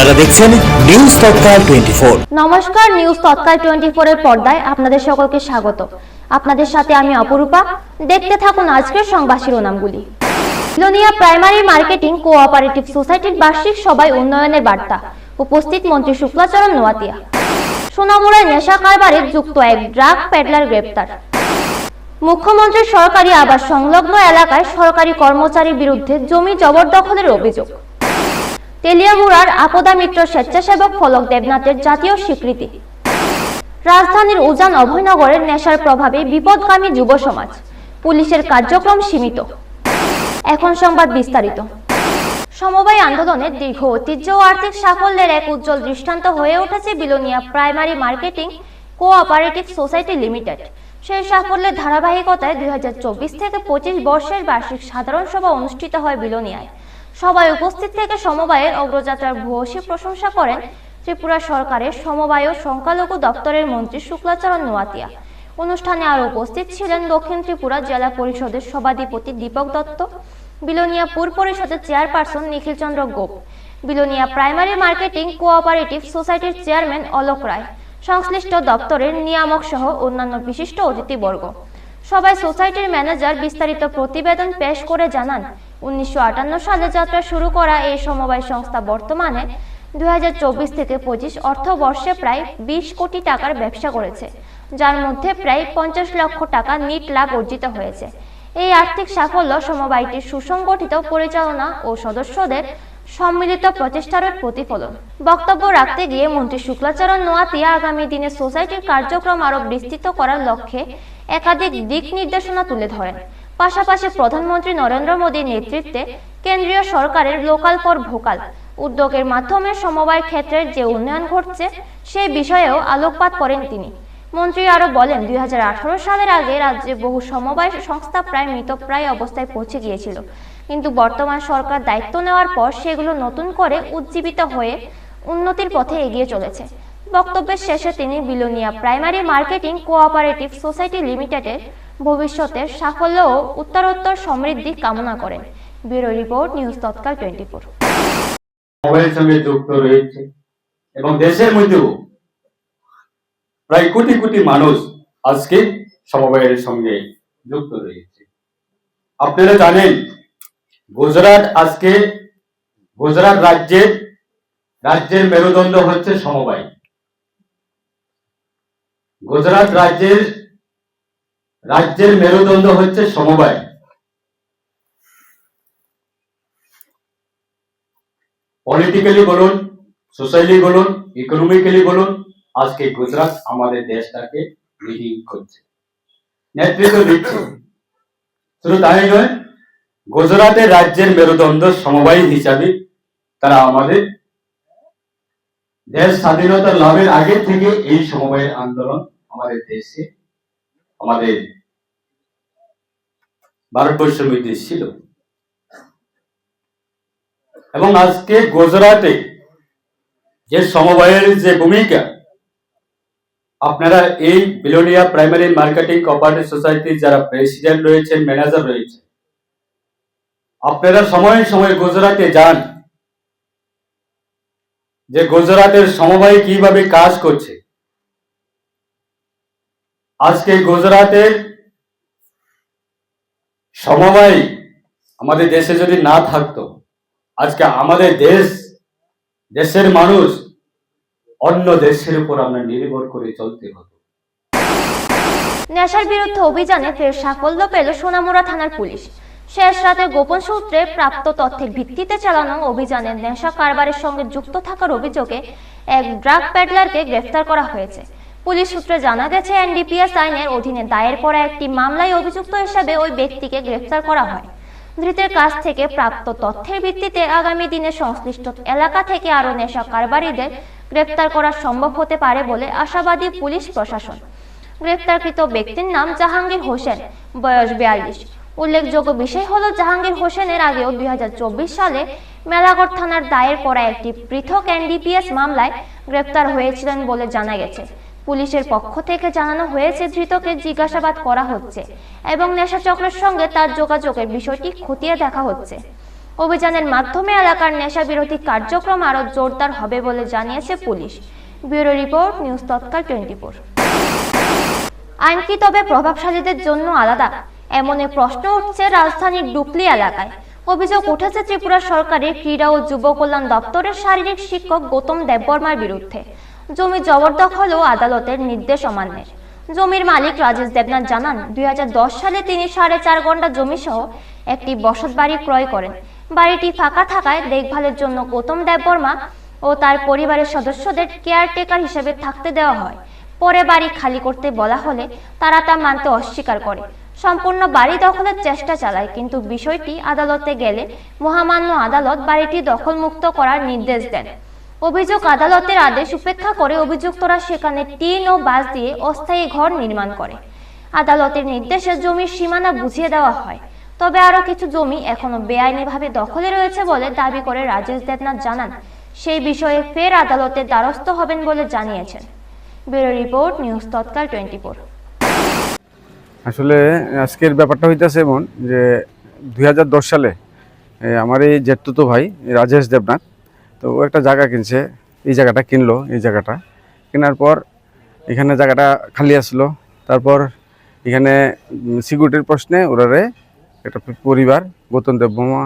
আপনারা দেখছেন নিউজ তৎকাল 24। নমস্কার, নিউজ তৎকাল 24 এর পর্দায় আপনাদের সকলকে স্বাগত। আপনাদের সাথে আমি অপরূপা। দেখতে থাকুন আজকের সংবাদ শিরোনামগুলি। বিলোনিয়া প্রাইমারি মার্কেটিং কোঅপারেটিভ সোসাইটির বার্ষিক সভায় উন্নয়নের বার্তা। উপস্থিত মন্ত্রী শুক্লাচরণ নোয়াতিয়া। সোনামুড়ায় নেশা কারবারে যুক্ত এক ড্রাগ পেডলার গ্রেপ্তার। মুখ্যমন্ত্রীর সরকারি আবাস সংলগ্ন এলাকায় সরকারি কর্মচারীর বিরুদ্ধে জমি জবরদখলের অভিযোগ। তেলিয়ামুড়ার আপদা মিত্র স্বেচ্ছাসেবক ফলক দেবনাথের জাতীয় স্বীকৃতি। রাজধানীর উজান অভয়নগরের নেশার প্রভাবে বিপদগামী যুব সমাজ, পুলিশের কার্যক্রম সীমিত। এখন সংবাদ বিস্তারিত। সমবায় আন্দোলনের দীর্ঘ ঐতিহ্য ও আর্থিক সাফল্যের এক উজ্জ্বল দৃষ্টান্ত হয়ে উঠেছে Belonia primary marketing cooperative society limited. সেই সাফল্যের ধারাবাহিকতায় 2024 থেকে 25 বর্ষের বার্ষিক সাধারণ সভা অনুষ্ঠিত হয় বিলোনিয়ায়। সভায় উপস্থিত থেকে সমবায়ের অগ্রযাত্রার ভূয়সী প্রশংসা করেন ত্রিপুরা সরকারের সমবায় ও সংখ্যালঘু দপ্তরের মন্ত্রী শুক্লাচরণ নোয়াতিয়া। অনুষ্ঠানে আরও উপস্থিত ছিলেন দক্ষিণ ত্রিপুরা জেলা পরিষদের সভাধিপতি দীপক দত্ত, বিলোনিয়া পুর পরিষদের চেয়ারপারসন নিখিল চন্দ্র গোপ, বিলোনিয়া প্রাইমারি মার্কেটিং কোঅপারেটিভ সোসাইটির চেয়ারম্যান অলোক রায়, সংশ্লিষ্ট দপ্তরের নিয়ামক সহ অন্যান্য বিশিষ্ট অতিথিবর্গ। সবাই সোসাইটির ম্যানেজার বিস্তারিত প্রতিবেদন পেশ করে জানান, 1958 সালে যাত্রা শুরু করা এই সমবায় সংস্থা বর্তমানে 2024 থেকে 25 অর্থবর্ষে প্রায় 20 কোটি টাকার ব্যবসা করেছে, যার মধ্যে প্রায় 50 লক্ষ টাকা নিট লাভ অর্জিত হয়েছে। এই আর্থিক সাফল্য সমবায়টির সুসংগঠিত পরিচালনা ও সদস্যদের সম্মিলিত প্রচেষ্টার প্রতিফলন। বক্তব্য রাখতে গিয়ে মন্ত্রী শুক্লাচরণ নোয়াতিয়া আগামী দিনে সোসাইটির কার্যক্রম আরও বিস্তৃত করার লক্ষ্যে একাধিক দিক নির্দেশনা তুলে ধরেন। পাশাপাশি প্রধানমন্ত্রী নরেন্দ্র মোদীর নেতৃত্বে কেন্দ্রীয় সরকারের লোকাল ফর ভোকাল উদ্যোগের মাধ্যমে সমবায় ক্ষেত্রের যে উন্নয়ন ঘটছে সেই বিষয়েও আলোকপাত করেন তিনি। মন্ত্রী আরও বলেন, 2018 সালের আগে রাজ্যে বহু সমবায় সংস্থা প্রায় মৃতপ্রায় অবস্থায় পৌঁছে গিয়েছিল, কিন্তু বর্তমান সরকার দায়িত্ব নেওয়ার পর সেগুলো নতুন করে উজ্জীবিত হয়ে উন্নতির পথে এগিয়ে চলেছে। বক্তব্যের শেষে তিনি Belonia primary marketing cooperative society লিমিটেডের ভবিষ্যতের সাফল্য ও উত্তরোত্তর সমৃদ্ধি কামনা করেন। ব্যুরো রিপোর্ট, নিউজ তৎকাল 24। মোবাইলের সঙ্গে যুক্ত রয়েছে এবং দেশের মধ্যেও প্রায় কোটি কোটি মানুষ আজকে সমবায়ের সঙ্গে যুক্ত রয়েছে। আপনারা জানেন, গুজরাট রাজ্যের মেরুদণ্ড হচ্ছে সমবায়। গুজরাট রাজ্যের মেরুদণ্ড হচ্ছে সমবায়। পলিটিক্যালি বলুন, সোশ্যালি বলুন, ইকোনমিক্যালি বলুন, আজকে গুজরাট আমাদের দেশটাকে লিডিং করছে, নেতৃত্ব দিচ্ছে। শুধু তাই নয়, গুজরাটের রাজ্যের মেরুদণ্ড সমবায় হিসাবে তারা আমাদের দেশ স্বাধীনতা লাভের আগে থেকে এই সমবায়ের আন্দোলন আমাদের দেশে, আমাদের ভারতবর্ষের মধ্যে ছিল। এবং আজকে গুজরাটে যে সমবায়ের যে ভূমিকা, আপনারা এই বিলোনিয়া প্রাইমারি মার্কেটিং কোঅপারেটিভ সোসাইটির যারা প্রেসিডেন্ট রয়েছেন, ম্যানেজার রয়েছে, আপনারা সময়ে সময়ে গুজরাটে যান, যে গুজরাটের সমবায় কিভাবে কাজ করছে। আজকে গুজরাটের সমবায় আমাদের দেশে যদি না থাকতো, আজকে আমাদের দেশের মানুষ অন্য দেশের উপর আমরা নির্ভর করে চলতে হতো। নেশার বিরুদ্ধে অভিযানে ফের সাফল্য পেল সোনামুড়া থানার পুলিশ। শেষ রাতে গোপন সূত্রে প্রাপ্ত তথ্যের ভিত্তিতে চালানো অভিযানে নেশা কারবারের সঙ্গে যুক্ত থাকার অভিযোগে এক ড্রাগ পেডলারকে গ্রেফতার করা হয়েছে। পুলিশ সূত্রে জানা গেছে, এনডিপিএস আইনের অধীনে দায়ের করা একটি মামলায় অভিযুক্ত হিসেবে ওই ব্যক্তিকে গ্রেফতার করা হয়। ধৃতের কাছ থেকে প্রাপ্ত তথ্যের ভিত্তিতে আগামী দিনে সংশ্লিষ্ট এলাকা থেকে আরও নেশা কারবারিদের গ্রেফতার করা সম্ভব হতে পারে বলে আশাবাদী পুলিশ প্রশাসন। গ্রেফতারকৃত ব্যক্তির নাম জাহাঙ্গীর হোসেন, বয়স 42। উল্লেখযোগ্য বিষয় হলো, জাহাঙ্গীর হোসেনের আগেও 2024 সালে মেলাঘর থানার দায়ের করা একটি পৃথক এনডিপিএস মামলায় গ্রেফতার হয়েছিলেন বলে জানা গেছে। পুলিশের পক্ষ থেকে জানানো হয়েছে, ধৃতকে জিজ্ঞাসাবাদ করা হচ্ছে এবং নেশা চক্রের সঙ্গে তার যোগাযোগের বিষয়টি খতিয়ে দেখা হচ্ছে। অভিযানের মাধ্যমে এলাকার নেশা বিরোধী কার্যক্রম আরও জোরদার হবে বলে জানিয়েছে পুলিশ। ব্যুরো রিপোর্ট, নিউজ তৎকাল 24। আইন কি তবে প্রভাবশালীদের জন্য আলাদা? এমন এক প্রশ্ন উঠছে রাজধানীর ডুকলি এলাকায়। অভিযোগ উঠেছে ত্রিপুরা সরকারের ক্রীড়া ও যুব কল্যাণ দপ্তরের শারীরিক শিক্ষক গৌতম দেববর্মার বিরুদ্ধে জমি জবরদখল ও আদালতের নির্দেশ অমান্যের। জমির মালিক রাজেশ দেবনাথ জানান, 2010 সালে তিনি 4.5 ঘন্টা জমি সহ একটি বসত বাড়ি ক্রয় করেন। বাড়িটি ফাঁকা থাকায় দেখভালের জন্য গৌতম দেববর্মা ও তার পরিবারের সদস্যদের কেয়ারটেকার হিসেবে থাকতে দেওয়া হয়। পরে বাড়ি খালি করতে বলা হলে তারা তা মানতে অস্বীকার করে সম্পূর্ণ বাড়ি দখলের চেষ্টা চালায়, কিন্তু বিষয়টি আদালতে গেলে মহামান্য আদালত বাড়িটি দখলমুক্ত করার নির্দেশ দেন। অভিযোগ আদালতের আদেশ উপেক্ষা করে অভিযুক্তরা সেখানে টিন ও বাঁশ দিয়ে অস্থায়ী ঘর নির্মাণ করে। আদালতের নির্দেশে জমির সীমানা বুঝিয়ে দেওয়া হয়, তবে আরও কিছু জমি এখনো বেআইনিভাবে দখলে রয়েছে বলে দাবি করে রাজেশ দেবনাথ জানান, সেই বিষয়ে ফের আদালতের দ্বারস্থ হবেন বলে জানিয়েছেন। ব্যুরো রিপোর্ট, নিউজ তৎকাল 24। আসলে আজকের ব্যাপারটা হইতেছে এমন যে 2010 সালে আমার এই জেঠতুতো ভাই রাজেশ দেবনাথ, তো ও একটা জায়গা কিনছে। এই জায়গাটা কিনলো, এই জায়গাটা কেনার পর এখানে জায়গাটা খালি আসলো। তারপর এখানে সিকিউরিটির প্রশ্নে ওরারে একটা পরিবার গৌতম দেববর্মা,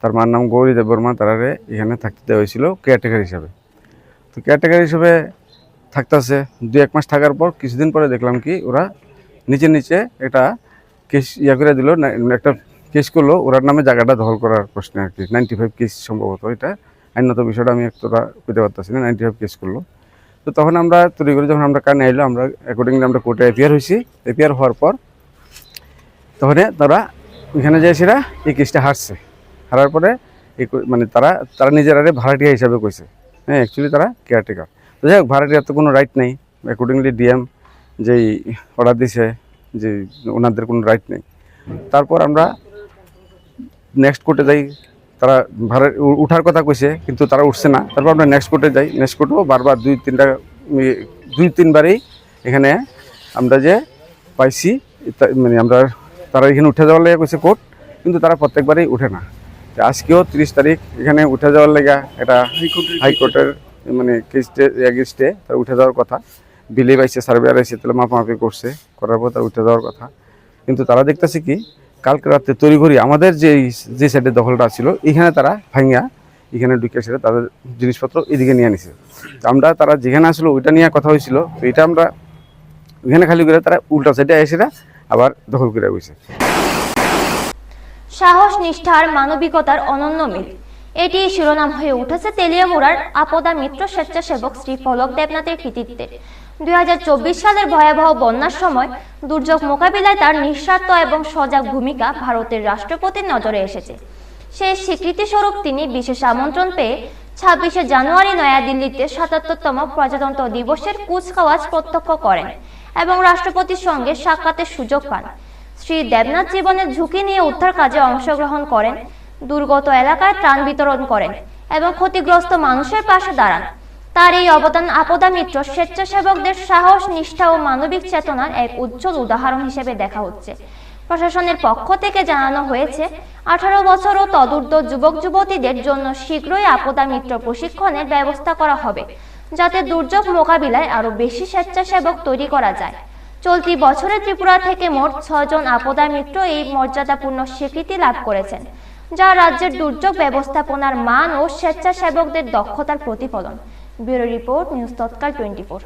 তার মার নাম গৌরী দেববর্মা, তারারে এখানে থাকতে দেওয়া হয়েছিল কেয়ারটেকার হিসাবে। তো কেয়ারটেকার হিসেবে থাকতেছে 2-1 মাস থাকার পর কিছুদিন পরে দেখলাম কি ওরা নিচে একটা কেস করে দিল, একটা কেস করলো ওরার নামে জায়গাটা দখল করার প্রশ্নে আর কি। 95 কেস সম্ভবত, এটা আইনত বিষয়টা আমি একটুটা পেতে পারতেছি না। 95 কেস করলো। তো তখন আমরা তৈরি করে যখন আমরা কানে আইলো, আমরা অ্যাকর্ডিংলি আমরা কোর্টে এপিয়ার হয়েছি। এপিয়ার হওয়ার পর তখন তারা ওইখানে যে সেরা এই কেসটা হারার পরে মানে তারা নিজেরা ভাড়াটিয়া হিসাবে কইছে। হ্যাঁ, অ্যাকচুয়ালি তারা কেয়ারটেকার। তো যাই হোক, ভাড়াটিয়ার তো কোনো রাইট নেই। অ্যাকর্ডিংলি ডিএম যেই অর্ডার দিছে যে ওনাদের কোনো রাইট নেই। তারপর আমরা নেক্সট কোর্টে যাই, তারা ভাড়া উঠার কথা কইছে কিন্তু তারা উঠছে না। তারপর আমরা নেক্সট কোর্টে যাই, নেক্সট কোর্টেও বারবার 2-3বারই এখানে আমরা যে পাইছি, মানে তারা এখানে উঠে যাওয়ার লেগে কইছে কোর্ট, কিন্তু তারা প্রত্যেকবারই উঠে না। আজকেও 30 তারিখ এখানে উঠে যাওয়ার লেগে এটা হাইকোর্টের মানে কেসটে এগেইনস্টে তারা উঠে যাওয়ার কথা। বিলে পাইছে, সার্ভেয়ার এসে তাহলে মাপামাপি করছে, করার পর তারা উঠে যাওয়ার কথা। কিন্তু তারা দেখতেছে কি কালকে রাত্রে তড়িঘড়ি আমাদের যে সাইডের দখলটা ছিল এখানে তারা ভাঙিয়া এখানে ঢুকে সেটা তাদের জিনিসপত্র এদিকে নিয়ে নিছে। আমরা তারা যেখানে আসলো ওইটা নিয়ে কথা হয়েছিল, তো এটা আমরা ওইখানে খালি করে তারা উল্টা সাইডে এসে আবার দখল করে বসে। সাহস, নিষ্ঠার, মানবিকতার অনন্য মিল, এটি শিরোনাম হয়ে উঠেছে তেলিয়ামুড়ার আপদা মিত্র স্বেচ্ছাসেবক শ্রী ফলক দেবনাথের কৃতিত্বে। 2024 সালের ভয়াবহ বন্যার সময় দুর্যোগ মোকাবিলায় তার নিঃস্বার্থ এবং সজাগ ভূমিকা ভারতের রাষ্ট্রপতির নজরে এসেছে। সেই স্বীকৃতিস্বরূপ তিনি বিশেষ আমন্ত্রণ পেয়ে 26শে জানুয়ারি নয়াদিল্লিতে 77তম প্রজাতন্ত্র দিবসের কুচকাওয়াজ প্রত্যক্ষ করেন এবং রাষ্ট্রপতির সঙ্গে সাক্ষাতের সুযোগ পান। শ্রী দেবনাথ জীবনের ঝুঁকি নিয়ে উদ্ধার কাজে অংশগ্রহণ করেন, দুর্গত এলাকায় ত্রাণ বিতরণ করেন এবং ক্ষতিগ্রস্ত মানুষের পাশে দাঁড়ান। তার এই অবদান আপদা মিত্র স্বেচ্ছাসেবকদের সাহস, নিষ্ঠা ও মানবিক চেতনার এক উজ্জ্বল উদাহরণ হিসেবে দেখা হচ্ছে। প্রশাসনের পক্ষ থেকে জানানো হয়েছে 18 বছর ও তদূর্ধ্ব যুবক যুবতীদের জন্য শীঘ্রই আপদা মিত্র প্রশিক্ষণের ব্যবস্থা করা হবে, যাতে দুর্যোগ মোকাবিলায় আরও বেশি স্বেচ্ছাসেবক তৈরি করা যায়। চলতি বছরে ত্রিপুরা থেকে মোট 6 জন আপদা মিত্র এই মর্যাদাপূর্ণ স্বীকৃতি লাভ করেছেন, যা রাজ্যের দুর্যোগ ব্যবস্থাপনার মান ও স্বেচ্ছাসেবকদের দক্ষতার প্রতিফলন। ব্যুরো রিপোর্ট, নিউজ তৎকাল 24।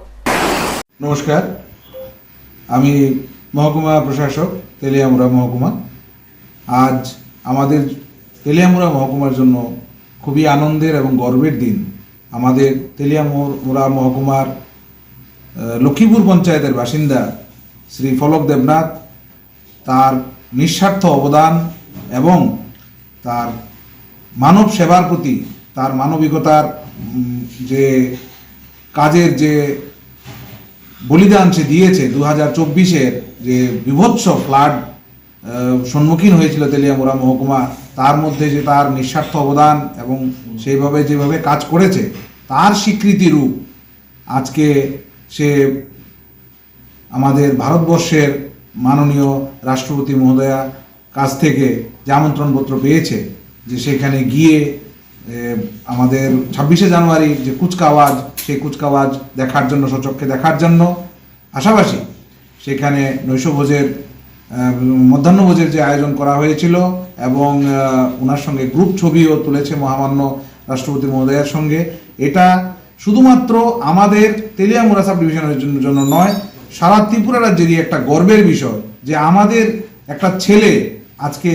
নমস্কার, আমি মহকুমা প্রশাসক তেলিয়ামুড়া মহকুমা। আজ আমাদের তেলিয়ামুড়া মহকুমার জন্য খুবই আনন্দের এবং গর্বের দিন। আমাদের তেলিয়ামুড়া মহকুমার লক্ষ্মীপুর পঞ্চায়েতের বাসিন্দা শ্রী ফলক দেবনাথ তার নিঃস্বার্থ অবদান এবং তার মানব সেবার প্রতি তার মানবিকতার যে কাজের যে বলিদান সে দিয়েছে, 2024-এর যে বিভৎস ফ্লাড সম্মুখীন হয়েছিল তেলিয়ামুড়া মহকুমা, তার মধ্যে যে তার নিঃস্বার্থ অবদান এবং সেইভাবে যেভাবে কাজ করেছে তার স্বীকৃতি রূপ আজকে সে আমাদের ভারতবর্ষের মাননীয় রাষ্ট্রপতি মহোদয়া কাছ থেকে যে আমন্ত্রণপত্র পেয়েছে, যে সেখানে গিয়ে আমাদের 26শে জানুয়ারি যে কুচকাওয়াজ, সেই কুচকাওয়াজ দেখার জন্য, সচক্ষে দেখার জন্য পাশাপাশি সেখানে নৈশভোজের মধ্যাহ্নভোজের যে আয়োজন করা হয়েছিল এবং ওনার সঙ্গে গ্রুপ ছবিও তুলেছে মহামান্য রাষ্ট্রপতি মহোদয়ের সঙ্গে। এটা শুধুমাত্র আমাদের তেলিয়ামুড়া সাব ডিভিশনের জন্য নয়, সারা ত্রিপুরা রাজ্যেরই একটা গর্বের বিষয় যে আমাদের একটা ছেলে আজকে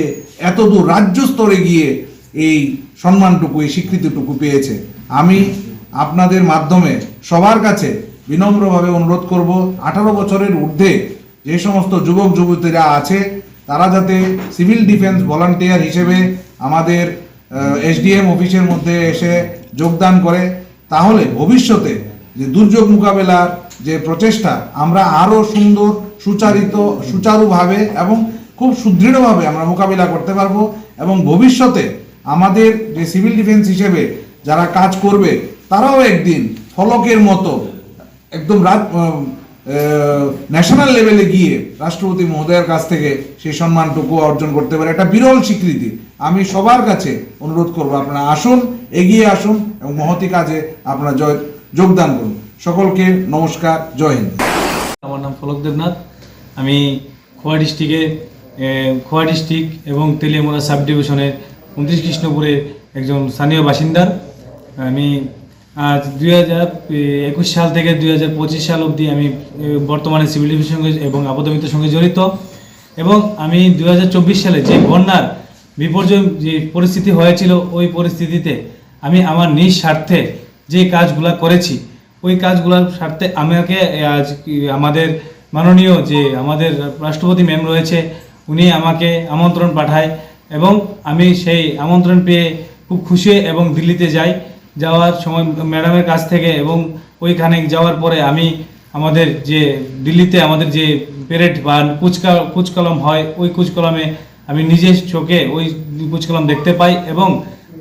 এতদূর রাজ্য স্তরে গিয়ে এই সম্মানটুকু, এই স্বীকৃতিটুকু পেয়েছে। আমি আপনাদের মাধ্যমে সবার কাছে বিনম্রভাবে অনুরোধ করব, 18 বছরের ঊর্ধ্বে যে সমস্ত যুবক যুবতীরা আছে তারা যাতে সিভিল ডিফেন্স ভলান্টিয়ার হিসেবে আমাদের এসডিএম অফিসের মধ্যে এসে যোগদান করে, তাহলে ভবিষ্যতে যে দুর্যোগ মোকাবেলার যে প্রচেষ্টা আমরা আরও সুন্দর, সুচারুভাবে এবং খুব সুদৃঢ়ভাবে আমরা মোকাবিলা করতে পারবো। এবং ভবিষ্যতে আমাদের যে সিভিল ডিফেন্স হিসেবে যারা কাজ করবে তারাও একদিন ফলকের মতো একদম ন্যাশনাল লেভেলে গিয়ে রাষ্ট্রপতি মহোদয়ের কাছ থেকে সেই সম্মানটুকু অর্জন করতে পারে। একটা বিরল স্বীকৃতি। আমি সবার কাছে অনুরোধ করবো, আপনারা আসুন, এগিয়ে আসুন এবং মহতি কাজে আপনারা যোগদান করুন। সকলকে নমস্কার, জয় হিন্দ। আমার নাম ফলক দেবনাথ। আমি খোয়া ডিস্ট্রিক্ট এবং তেলিয়ামুড়া সাব ডিভিশনের 29 কৃষ্ণপুরের একজন স্থানীয় বাসিন্দার। আমি আজ 2021 সাল থেকে 2025 সাল অবধি আমি বর্তমানে সিভিল ডিভিশনের সঙ্গে এবং আপাতমিতের সঙ্গে জড়িত। এবং আমি 2024 সালে যে বন্যার বিপর্যয় যে পরিস্থিতি হয়েছিল, ওই পরিস্থিতিতে আমি আমার নিজ স্বার্থে যে কাজগুলো করেছি, ওই কাজগুলোর স্বার্থে আমাকে আজ আমাদের মাননীয় যে আমাদের রাষ্ট্রপতি ম্যাম রয়েছে, উনি আমাকে আমন্ত্রণ পাঠায় এবং আমি সেই আমন্ত্রণ পেয়ে খুব খুশি এবং দিল্লিতে যাওয়ার সময় ম্যাডামের কাছ থেকে, এবং ওইখানে যাওয়ার পরে আমি আমাদের যে দিল্লিতে আমাদের যে প্যারেড বা কুচকালাম হয়, ওই কুচকালামে আমি নিজের চোখে ওই কুচকালাম দেখতে পাই এবং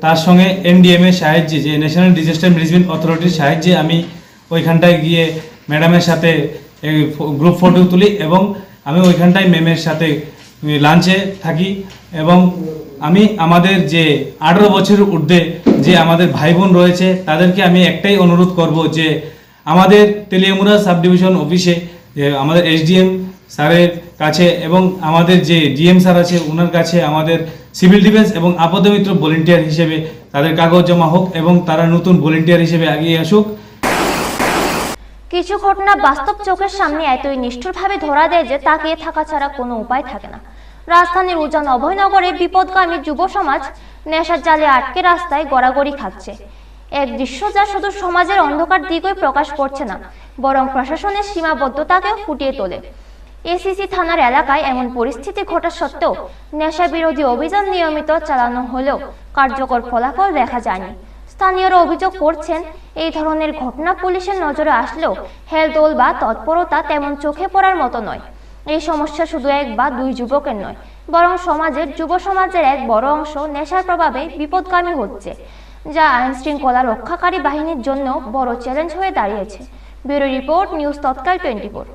তার সঙ্গে NDM এর সাহায্যে, যে ন্যাশনাল ডিজাস্টার ম্যানেজমেন্ট অথরিটির সাহায্যে আমি ওইখানটায় গিয়ে ম্যাডামের সাথে গ্রুপ ফটো তুলি এবং আমি ওইখানটায় ম্যামের সাথে লাঞ্চে থাকি। এবং আমি আমাদের যে 18 বছরের ঊর্ধ্বে যে আমাদের ভাই বোন রয়েছে তাদেরকে আমি একটাই অনুরোধ করব যে আমাদের তেলিয়ামুড়া সাব ডিভিশন অফিসে আমাদের SDM স্যারের কাছে এবং আমাদের যে DM স্যার আছে ওনার কাছে আমাদের সিভিল ডিফেন্স এবং আপাতমিত্র ভলেন্টিয়ার হিসেবে তাদের কাগজ জমা হোক এবং তারা নতুন ভলেন্টিয়ার হিসেবে এগিয়ে আসুক। কিছু ঘটনা বাস্তব চোখের সামনে এতই নিষ্ঠুরভাবে ধরা দেয় যে তাকিয়ে থাকা ছাড়া কোনো উপায় থাকে না। রাজধানীর উজান অভয়নগরে বিপদগামী যুব সমাজ নেশার জালে আটকে রাস্তায় গড়াগড়ি খাচ্ছে। এক দৃশ্য যা শুধু সমাজের অন্ধকার দিকই প্রকাশ করছে না, বরং প্রশাসনের সীমাবদ্ধতাকেও ফুটিয়ে তোলে। ACC থানার এলাকায় এমন পরিস্থিতি ঘটা সত্ত্বেও নেশা বিরোধী অভিযান নিয়মিত চালানো হলেও কার্যকর ফলাফল দেখা যায়নি। স্থানীয়রা অভিযোগ করছেন, এই ধরনের ঘটনা পুলিশের নজরে আসলেও হেলদোল বা তৎপরতা তেমন চোখে পড়ার মতো নয়। এই সমস্যা শুধু এক বা দুই যুবকের নয়, বরং যুব সমাজের এক বড় অংশ নেশার প্রভাবে বিপদগামী হচ্ছে, যা আইন শৃঙ্খলা রক্ষাকারী বাহিনীর জন্য বড় চ্যালেঞ্জ হয়ে দাঁড়িয়েছে। ব্যুরো রিপোর্ট, নিউজ তৎকাল 24।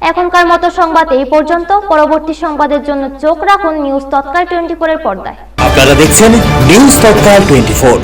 এখনকার মতো সংবাদ এই পর্যন্ত। পরবর্তী সংবাদের জন্য চোখ রাখুন নিউজ তৎকাল 24 এর পর্দায়। আপনারা দেখছেন নিউজ তৎকাল 24।